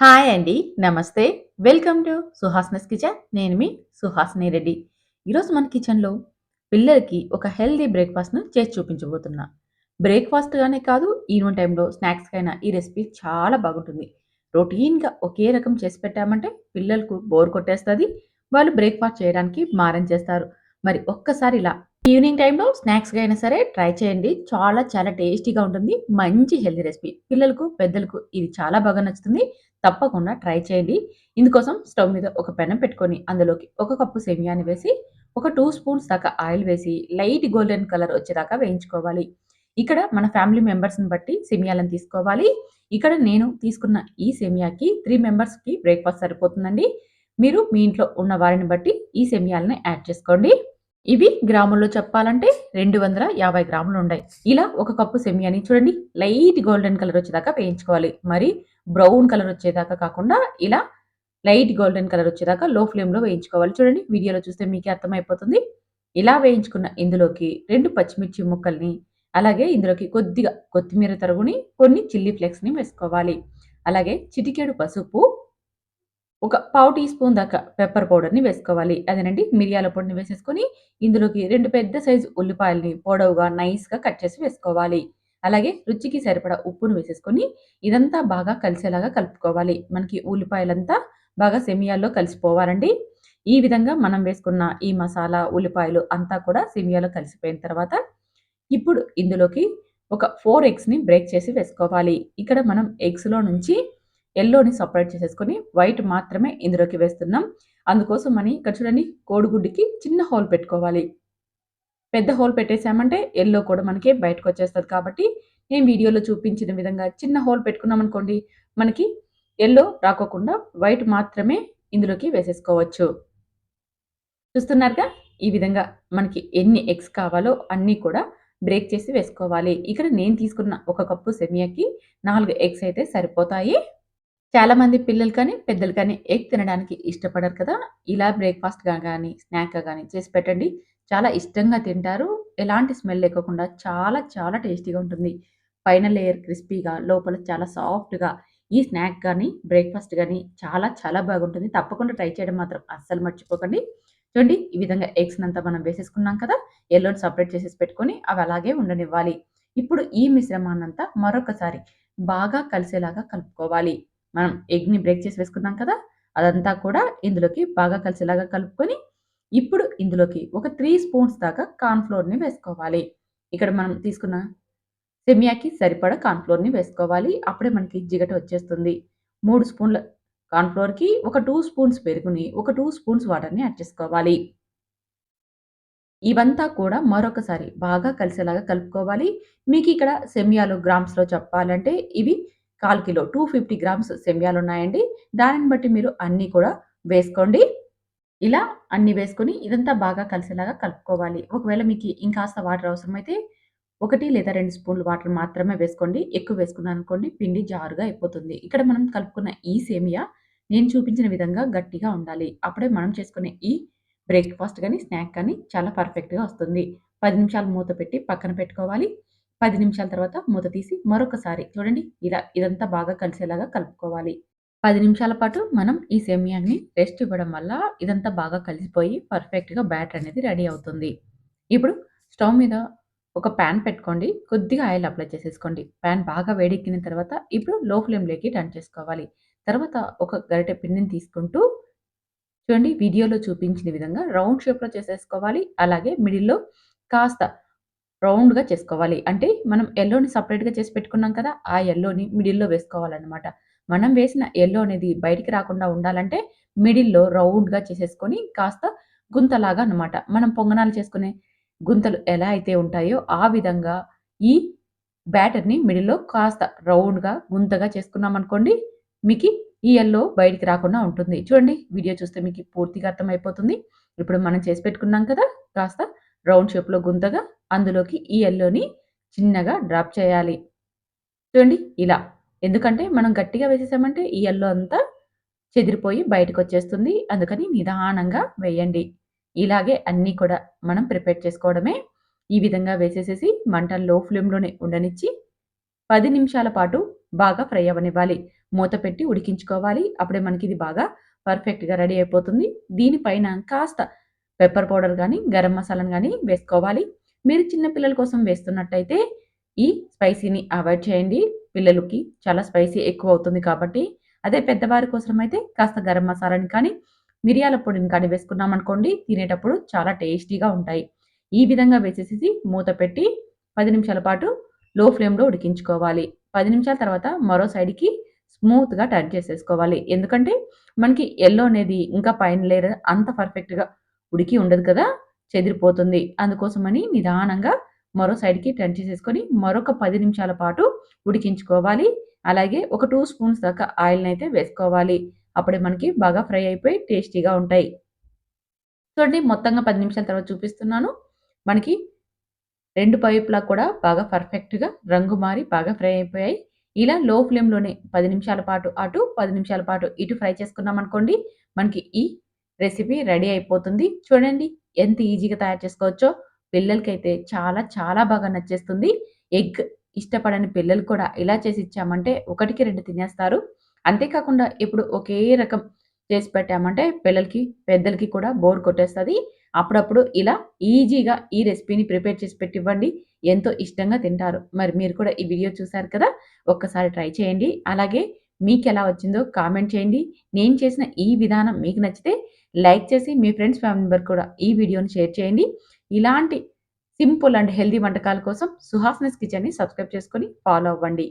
Hi అండి. నమస్తే. Welcome to సుహాస్‌నస్ కిచెన్. నేను మీ సుహాసిని రెడ్డి. ఈరోజు మన కిచెన్‌లో పిల్లలకి ఒక హెల్తీ బ్రేక్‌ఫాస్ట్‌ను చేసి చూపించబోతున్నా. బ్రేక్‌ఫాస్ట్‌గానే కాదు, ఈవినింగ్ టైమ్‌లో స్నాక్స్‌కైనా ఈ రెసిపీ చాలా బాగుంటుంది. రొటీన్‌గా ఒకే రకం చేసి పెట్టామంటే పిల్లలకు బోర్ కొట్టేస్తది. వాళ్ళు బ్రేక్‌ఫాస్ట్ చేయడానికి మారం చేస్తారు. మరి ఒక్కసారి ఇలా ఈవినింగ్ టైమ్‌లో స్నాక్స్‌గా అయినా సరే ట్రై చేయండి. చాలా చాలా టేస్టీగా ఉంటుంది. మంచి హెల్తీ రెసిపీ. పిల్లలకు, పెద్దలకు ఇది చాలా బాగా నచ్చుతుంది. తప్పకుండా ట్రై చేయండి. ఇందుకోసం స్టవ్ మీద ఒక పెనం పెట్టుకొని అందులోకి ఒక కప్పు సేమియాని వేసి, ఒక 2 స్పూన్స్ దాకా ఆయిల్ వేసి లైట్ గోల్డెన్ కలర్ వచ్చేదాకా వేయించుకోవాలి. ఇక్కడ మన ఫ్యామిలీ మెంబర్స్‌ని బట్టి సేమియాలను తీసుకోవాలి. ఇక్కడ నేను తీసుకున్న ఈ సేమియాకి 3 మెంబర్స్‌కి బ్రేక్‌ఫాస్ట్ సరిపోతుందండి. మీరు మీ ఇంట్లో ఉన్న వారిని బట్టి ఈ సేమియాలని యాడ్ చేసుకోండి. ఇవి గ్రాముల్లో చెప్పాలంటే 250 గ్రాములుండాయి. ఇలా ఒక కప్పు సేమియాని చూడండి లైట్ గోల్డెన్ కలర్ వచ్చేదాకా వేయించుకోవాలి. మరి బ్రౌన్ కలర్ వచ్చేదాకా కాకుండా ఇలా లైట్ గోల్డెన్ కలర్ వచ్చేదాకా లో ఫ్లేమ్‌లో వేయించుకోవాలి. చూడండి వీడియోలో చూస్తే మీకే అర్థమైపోతుంది. ఇలా వేయించుకున్న ఇందులోకి 2 పచ్చిమిర్చి ముక్కల్ని, అలాగే ఇందులోకి కొద్దిగా కొత్తిమీర తరుగుని, కొన్ని చిల్లీ ఫ్లేక్స్‌ని వేసుకోవాలి. అలాగే చిటికెడు పసుపు, ఒక పావు టీ స్పూన్ దాకా పెప్పర్ పౌడర్‌ని వేసుకోవాలి. అదేనండి మిరియాల పొడిని వేసేసుకొని, ఇందులోకి 2 పెద్ద సైజు ఉల్లిపాయల్ని పొడవుగా, నైస్‌గా కట్ చేసి వేసుకోవాలి. అలాగే రుచికి సరిపడా ఉప్పును వేసేసుకొని, ఇదంతా బాగా కలిసేలాగా కలుపుకోవాలి. మనకి ఉల్లిపాయలంతా బాగా సెమియాల్లో కలిసిపోవాలండి. ఈ విధంగా మనం వేసుకున్న ఈ మసాలా, ఉల్లిపాయలు అంతా కూడా సెమియాలో కలిసిపోయిన తర్వాత, ఇప్పుడు ఇందులోకి ఒక 4 ఎగ్స్‌ని బ్రేక్ చేసి వేసుకోవాలి. ఇక్కడ మనం ఎగ్స్‌లో నుంచి యెల్లోని సెపరేట్ చేసేసుకొని, వైట్ మాత్రమే ఇందులోకి వేస్తున్నాం. అందుకోసమని ఇక్కడ చూడండి కోడిగుడ్డుకి చిన్న హోల్ పెట్టుకోవాలి. పెద్ద హోల్ పెట్టేసామంటే యెల్లో కూడా మనకి బయటకొచ్చేస్తది కాబట్టి, నేను వీడియోలో చూపించిన విధంగా చిన్న హోల్ పెట్టుకున్నామనుకోండి, మనకి యెల్లో రాకోకుండా వైట్ మాత్రమే ఇందులోకి వేసేసుకోవచ్చు. చూస్తున్నారుగా? ఈ విధంగా మనకి ఎన్ని ఎగ్స్ కావాలో అన్నీ కూడా బ్రేక్ చేసి వేసుకోవాలి. ఇక్కడ నేను తీసుకున్న ఒక కప్పు సెమియాకి 4 ఎగ్స్ అయితే సరిపోతాయి. చాలామంది పిల్లలు కానీ, పెద్దలు కానీ ఎగ్ తినడానికి ఇష్టపడరు కదా! ఇలా బ్రేక్‌ఫాస్ట్‌గా గానీ, స్నాక్‌గా గానీ చేసి పెట్టండి. చాలా ఇష్టంగా తింటారు. ఎలాంటి స్మెల్ లేకోకుండా చాలా చాలా టేస్టీగా ఉంటుంది. పైన లేయర్ క్రిస్పీగా, లోపల చాలా సాఫ్ట్‌గా ఈ స్నాక్ గానీ, బ్రేక్‌ఫాస్ట్ గానీ చాలా చాలా బాగుంటుంది. తప్పకుండా ట్రై చేయడం మాత్రం అస్సలు మర్చిపోకండి. చూడండి ఈ విధంగా ఎగ్స్‌నంతా మనం వేసేసుకున్నాం కదా! యెల్లోని సెపరేట్ చేసేసి పెట్టుకొని అవి అలాగే ఉండనివ్వాలి. ఇప్పుడు ఈ మిశ్రమాన్నంతా మరొకసారి బాగా కలిసేలాగా కలుపుకోవాలి. మనం ఎగ్‌ని బ్రేక్ చేసి వేసుకున్నాం కదా! అదంతా కూడా ఇందులోకి బాగా కలిసేలాగా కలుపుకొని, ఇప్పుడు ఇందులోకి ఒక 3 స్పూన్స్ దాకా కార్న్ ఫ్లోర్‌ని వేసుకోవాలి. ఇక్కడ మనం తీసుకున్న సెమియాకి సరిపడా కార్న్ ఫ్లోర్‌ని వేసుకోవాలి. అప్పుడే మనకి జిగట వచ్చేస్తుంది. 3 స్పూన్ల కార్న్ ఫ్లోర్‌కి ఒక 2 స్పూన్స్ పెరుగుని, ఒక 2 స్పూన్స్ వాటర్‌ని యాడ్ చేసుకోవాలి. ఇవంతా కూడా మరొకసారి బాగా కలిసేలాగా కలుపుకోవాలి. మీకిక్కడ సెమియాలు గ్రామ్స్‌లో చెప్పాలంటే ఇవి 1/4 కిలో 250 గ్రామ్స్ సెమియాలున్నాయండి. దానిని బట్టి మీరు అన్నీ కూడా వేసుకోండి. ఇలా అన్నీ వేసుకొని ఇదంతా బాగా కలిసేలాగా కలుపుకోవాలి. ఒకవేళ మీకి ఇంకాస్త వాటర్ అవసరమైతే 1 లేదా 2 స్పూన్లు వాటర్ మాత్రమే వేసుకోండి. ఎక్కువ వేసుకున్నారనుకోండి పిండి జారుగా అయిపోతుంది. ఇక్కడ మనం కలుపుకున్న ఈ సేమియా నేను చూపించిన విధంగా గట్టిగా ఉండాలి. అప్పుడే మనం చేసుకునే ఈ బ్రేక్‌ఫాస్ట్ గాని, స్నాక్ కానీ చాలా పర్ఫెక్ట్‌గా వస్తుంది. 10 నిమిషాలు మూత పెట్టి పక్కన పెట్టుకోవాలి. 10 నిమిషాల తర్వాత మూత తీసి మరొకసారి చూడండి ఇలా ఇదంతా బాగా కలిసేలాగా కలుపుకోవాలి. 10 నిమిషాల పాటు మనం ఈ సేమియాని రెస్ట్ ఇవ్వడం వల్ల ఇదంతా బాగా కలిసిపోయి పర్ఫెక్ట్‌గా బ్యాటర్ అనేది రెడీ అవుతుంది. ఇప్పుడు స్టవ్ మీద ఒక పాన్ పెట్టుకోండి. కొద్దిగా ఆయిల్ అప్లై చేసేసుకోండి. పాన్ బాగా వేడెక్కిన తర్వాత ఇప్పుడు లో ఫ్లేమ్‌లోకి టర్న్ చేసుకోవాలి. తర్వాత ఒక గరిటె పిండిని తీసుకుంటూ చూడండి వీడియోలో చూపించిన విధంగా రౌండ్ షేప్‌లో చేసేసుకోవాలి. అలాగే మిడిల్‌లో కాస్త రౌండ్‌గా చేసుకోవాలి. అంటే మనం యెల్లోని సెపరేట్‌గా చేసి పెట్టుకున్నాం కదా! ఆ యెల్లోని మిడిల్‌లో వేసుకోవాలన్నమాట. మనం వేసిన యెల్లో అనేది బయటికి రాకుండా ఉండాలంటే మిడిల్‌లో రౌండ్‌గా చేసేసుకొని కాస్త గుంతలాగా అన్నమాట. మనం పొంగనాలు చేసుకునే గుంతలు ఎలా అయితే ఉంటాయో ఆ విధంగా ఈ బ్యాటర్‌ని మిడిల్‌లో కాస్త రౌండ్‌గా గుంతగా చేసుకున్నామనుకోండి మీకి ఈ యెల్లో బయటికి రాకుండా ఉంటుంది. చూడండి వీడియో చూస్తే మీకు పూర్తిగా అర్థమైపోతుంది. ఇప్పుడు మనం చేసి పెట్టుకున్నాం కదా! కాస్త రౌండ్ షేప్‌లో గుంతగా అందులోకి ఈ యెల్లోని చిన్నగా డ్రాప్ చేయాలి. చూడండి ఇలా. ఎందుకంటే మనం గట్టిగా వేసేసామంటే ఈ యెల్లో అంతా చెదిరిపోయి బయటకొచ్చేస్తుంది. అందుకని నిదానంగా వేయండి. ఇలాగే అన్నీ కూడా మనం ప్రిపేర్ చేసుకోవడమే. ఈ విధంగా వేసేసేసి మంటను లో ఫ్లేమ్‌లోనే ఉండనిచ్చి 10 నిమిషాల పాటు బాగా ఫ్రై అవ్వనివ్వాలి. మూత పెట్టి ఉడికించుకోవాలి. అప్పుడే మనకిది బాగా పర్ఫెక్ట్‌గా రెడీ అయిపోతుంది. దీనిపైన కాస్త పెప్పర్ పౌడర్ గానీ, గరం మసాలాను గానీ వేసుకోవాలి. మీరు చిన్న పిల్లల కోసం వేస్తున్నట్టయితే ఈ స్పైసీని అవాయిడ్ చేయండి. పిల్లలకి చాలా స్పైసీ ఎక్కువవుతుంది కాబట్టి. అదే పెద్దవారి కోసమైతే కాస్త గరం మసాలాని కానీ, మిరియాల పొడిని కానీ వేసుకున్నామనుకోండి తినేటప్పుడు చాలా టేస్టీగా ఉంటాయి. ఈ విధంగా వేసేసేసి మూత పెట్టి 10 నిమిషాల పాటు లో ఫ్లేమ్‌లో ఉడికించుకోవాలి. 10 నిమిషాల తర్వాత మరో సైడ్‌కి స్మూత్‌గా టర్న్ చేసేసుకోవాలి. ఎందుకంటే మనకి యెల్లో అనేది ఇంకా పైన లేయర్ అంత పర్ఫెక్ట్‌గా ఉడికి ఉండదు కదా! చెదిరిపోతుంది. అందుకోసమని నిదానంగా మరో సైడ్‌కి టర్న్ చేసేసుకొని మరొక 10 నిమిషాల పాటు ఉడికించుకోవాలి. అలాగే ఒక 2 స్పూన్స్ దాకా ఆయిల్‌నైతే వేసుకోవాలి. అప్పుడే మనకి బాగా ఫ్రై అయిపోయి టేస్టీగా ఉంటాయి. చూడండి మొత్తంగా 10 నిమిషాల తర్వాత చూపిస్తున్నాను. మనకి 2 వైపులా కూడా బాగా పర్ఫెక్ట్‌గా రంగు మారి బాగా ఫ్రై అయిపోయాయి. ఇలా లో ఫ్లేమ్‌లోనే 10 నిమిషాల పాటు అటు, 10 నిమిషాల పాటు ఇటు ఫ్రై చేసుకున్నామనుకోండి, మనకి ఈ రెసిపీ రెడీ అయిపోతుంది. చూడండి ఎంత ఈజీగా తయారు చేసుకోవచ్చో. పిల్లలకైతే చాలా చాలా బాగా నచ్చేస్తుంది. ఎగ్ ఇష్టపడని పిల్లలు కూడా ఇలా చేసి ఇచ్చామంటే ఒకటికి 2 తినేస్తారు. అంతేకాకుండా ఇప్పుడు ఒకే రకం చేసి పెట్టామంటే పిల్లలకి, పెద్దలకి కూడా బోర్ కొట్టేస్తది. అప్పుడప్పుడు ఇలా ఈజీగా ఈ రెసిపీని ప్రిపేర్ చేసి పెట్టివ్వండి. ఎంతో ఇష్టంగా తింటారు. మరి మీరు కూడా ఈ వీడియో చూసారు కదా! ఒక్కసారి ట్రై చేయండి. అలాగే మీకెలా వచ్చిందో కామెంట్ చేయండి. నేను చేసిన ఈ విధానం మీకు నచ్చితే లైక్ చేసి మీ ఫ్రెండ్స్, ఫ్యామిలీ మెంబర్ కూడా ఈ వీడియోని షేర్ చేయండి. ఇలాంటి సింపుల్ అండ్ హెల్తీ వంటకాల కోసం సుహాసినీస్ కిచెన్‌ని సబ్స్క్రైబ్ చేసుకొని ఫాలో అవ్వండి.